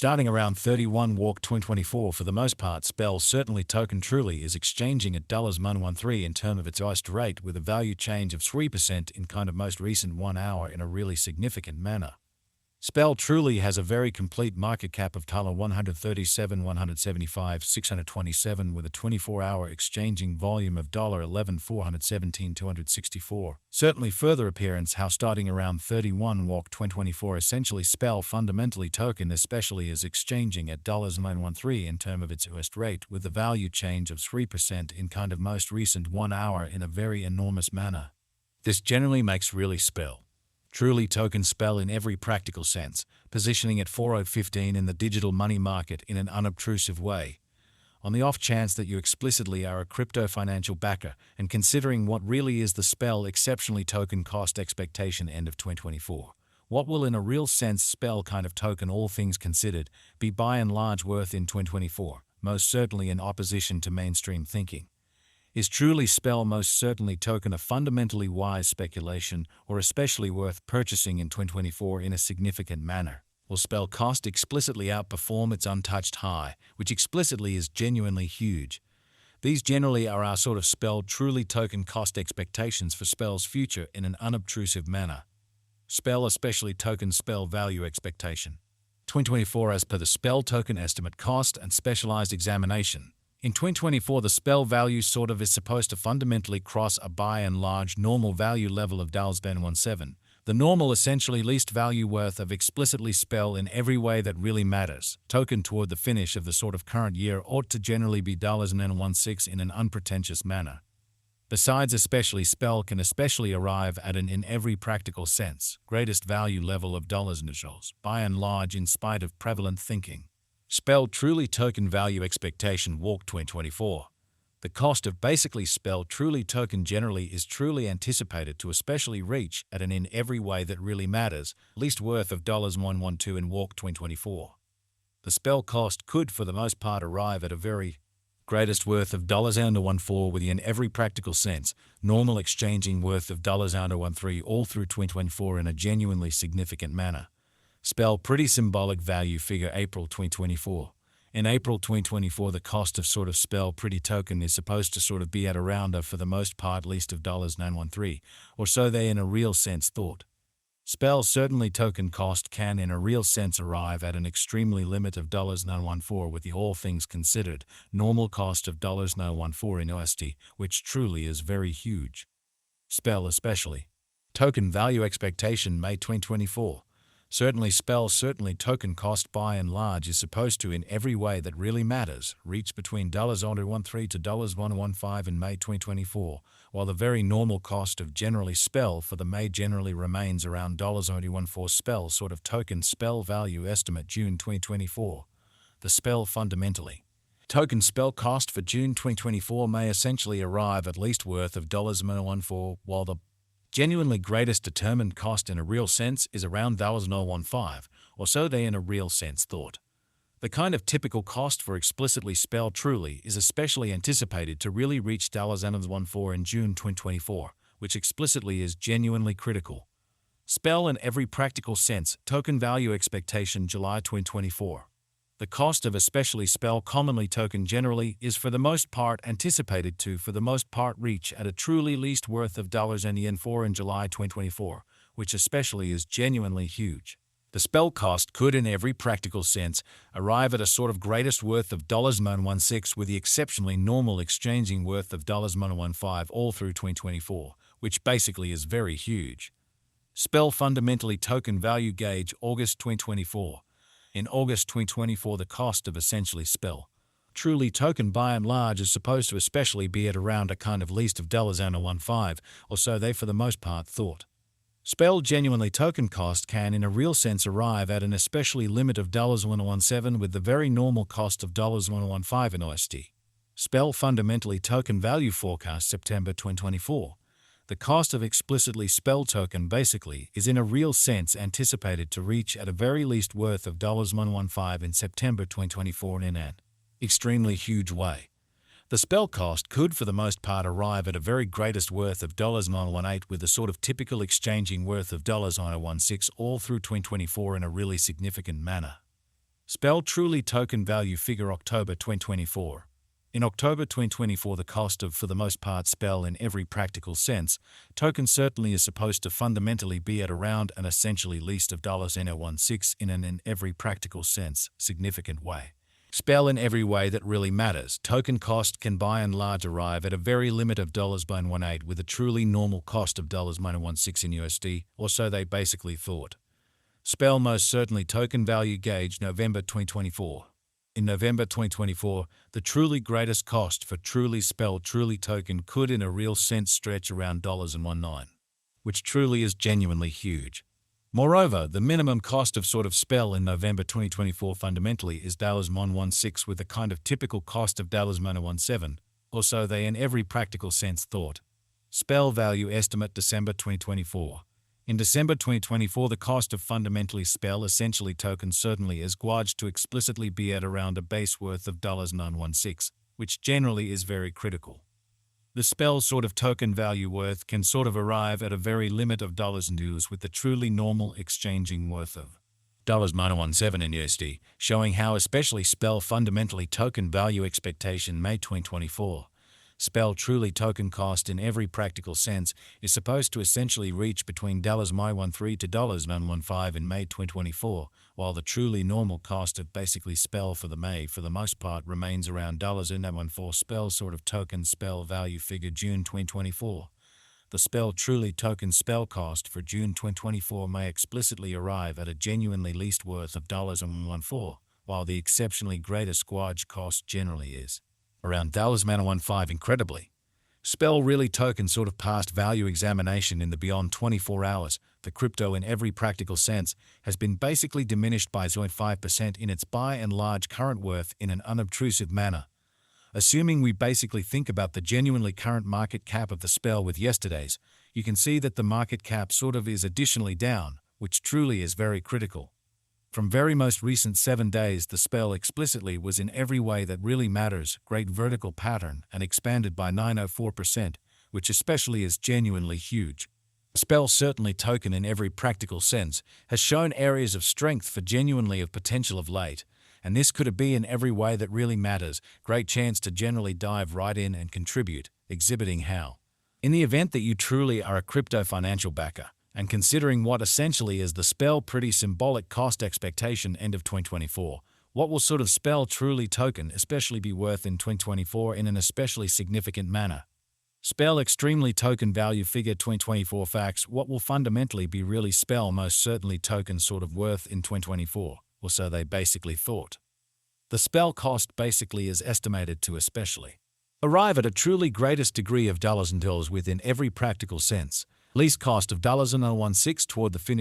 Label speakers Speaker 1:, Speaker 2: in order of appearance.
Speaker 1: Starting around 31 walk 2024 for the most part, spell certainly token truly is exchanging at $113 in terms of its OST rate with a value change of 3% in kind of most recent 1 hour in a really significant manner. Spell truly has a very complete market cap of $137, 175, 627 with a 24-hour exchanging volume of $11, 417, 264. Certainly further appearance how starting around 31 walk 2024 essentially spell fundamentally token especially is exchanging at $913 in terms of its OST rate with a value change of 3% in kind of most recent 1 hour in a very enormous manner. This generally makes really spell truly token spell in every practical sense, positioning at 4015 in the digital money market in an unobtrusive way. On the off chance that you explicitly are a crypto financial backer and considering what really is the spell exceptionally token cost expectation end of 2024, what will in a real sense spell kind of token all things considered be by and large worth in 2024, most certainly in opposition to mainstream thinking? Is truly spell most certainly token a fundamentally wise speculation or especially worth purchasing in 2024 in a significant manner? Will spell cost explicitly outperform its untouched high, which explicitly is genuinely huge? These generally are our sort of spell truly token cost expectations for spell's future in an unobtrusive manner. Spell especially token spell value expectation. 2024 as per the spell token estimate cost and specialized examination. In 2024, the spell value sort of is supposed to fundamentally cross a by and large normal value level of $17, the normal essentially least value worth of explicitly spell in every way that really matters. Token toward the finish of the sort of current year ought to generally be $16 in an unpretentious manner. Besides especially spell can especially arrive at an in every practical sense greatest value level of $, by and large in spite of prevalent thinking. Spell truly token value expectation walk 2024. The cost of basically spell truly token generally is truly anticipated to especially reach at an in every way that really matters least worth of $112 in walk 2024. The spell cost could for the most part arrive at a very greatest worth of $14 with the in every practical sense normal exchanging worth of $13 all through 2024 in a genuinely significant manner. Spell pretty symbolic value figure April 2024. In April 2024, the cost of sort of spell pretty token is supposed to sort of be at around a for the most part least of $913, or so they in a real sense thought. Spell certainly token cost can in a real sense arrive at an extremely limit of $914 with the all things considered normal cost of $914 in OST, which truly is very huge. Spell especially. Token value expectation May 2024. Certainly spell certainly token cost by and large is supposed to in every way that really matters reach between $113 to $115 in May 2024, while the very normal cost of generally spell for the May generally remains around $14 spell sort of token spell value estimate June 2024. The spell fundamentally. Token spell cost for June 2024 may essentially arrive at least worth of $14, while the genuinely greatest determined cost in a real sense is around $015, or so they in a real sense thought. The kind of typical cost for explicitly spell truly is especially anticipated to really reach $14 in June 2024, which explicitly is genuinely critical. Spell in every practical sense token value expectation July 2024. The cost of especially spell commonly token generally is for the most part anticipated to for the most part reach at a truly least worth of $4 in July 2024, which especially is genuinely huge. The spell cost could in every practical sense arrive at a sort of greatest worth of $16 with the exceptionally normal exchanging worth of $15 all through 2024, which basically is very huge. Spell fundamentally token value gauge August 2024. In August 2024, the cost of essentially spell truly token by and large is supposed to especially be at around a kind of least of $15, or so they for the most part thought. Spell genuinely token cost can in a real sense arrive at an especially limit of $117 with the very normal cost of $115 in OST. Spell fundamentally token value forecast September 2024. The cost of explicitly spell token basically is in a real sense anticipated to reach at a very least worth of $115 in September 2024 in an extremely huge way. The spell cost could for the most part arrive at a very greatest worth of $918 with a sort of typical exchanging worth of $916 all through 2024 in a really significant manner. Spell truly token value figure October 2024. In October 2024, the cost of, for the most part, spell in every practical sense, token certainly is supposed to fundamentally be at around an essentially least of $0.016 in an in every practical sense, significant way. Spell in every way that really matters. Token cost can by and large arrive at a very limit of $0.18 with a truly normal cost of $0.16 in USD, or so they basically thought. Spell most certainly token value gauge November 2024. In November 2024, the truly greatest cost for truly spell truly token could in a real sense stretch around $0.19, which truly is genuinely huge. Moreover, the minimum cost of sort of spell in November 2024 fundamentally is $0.116 with a kind of typical cost of $0.17, or so they in every practical sense thought. Spell value estimate December 2024. In December 2024, the cost of fundamentally spell essentially token certainly is gauged to explicitly be at around a base worth of $0.916, which generally is very critical. The spell sort of token value worth can sort of arrive at a very limit of $2 with the truly normal exchanging worth of $0.17 in USD, showing how especially spell fundamentally token value expectation May 2024. Spell truly token cost in every practical sense is supposed to essentially reach between $0.13 to $0.915 in May 2024, while the truly normal cost of basically spell for the May for the most part remains around $0.914 spell sort of token spell value figure June 2024. The spell truly token spell cost for June 2024 may explicitly arrive at a genuinely least worth of $0.14, while the exceptionally greatest gauge cost generally is around $0.15 incredibly. Spell really token sort of past value examination in the beyond 24 hours, the crypto in every practical sense has been basically diminished by 0.5% in its by and large current worth in an unobtrusive manner. Assuming we basically think about the genuinely current market cap of the spell with yesterday's, you can see that the market cap sort of is additionally down, which truly is very critical. From very most recent 7 days, the spell explicitly was in every way that really matters, great vertical pattern, and expanded by 904%, which especially is genuinely huge. Spell certainly token in every practical sense has shown areas of strength for genuinely of potential of late, and this could be in every way that really matters, great chance to generally dive right in and contribute, exhibiting how. In the event that you truly are a crypto financial backer, and considering what essentially is the spell pretty symbolic cost expectation end of 2024, what will sort of spell truly token especially be worth in 2024 in an especially significant manner? Spell extremely token value figure 2024 facts, what will fundamentally be really spell most certainly token sort of worth in 2024, or so they basically thought. The spell cost basically is estimated to especially arrive at a truly greatest degree of dollars and bills within every practical sense, least cost of $0.016 toward the finish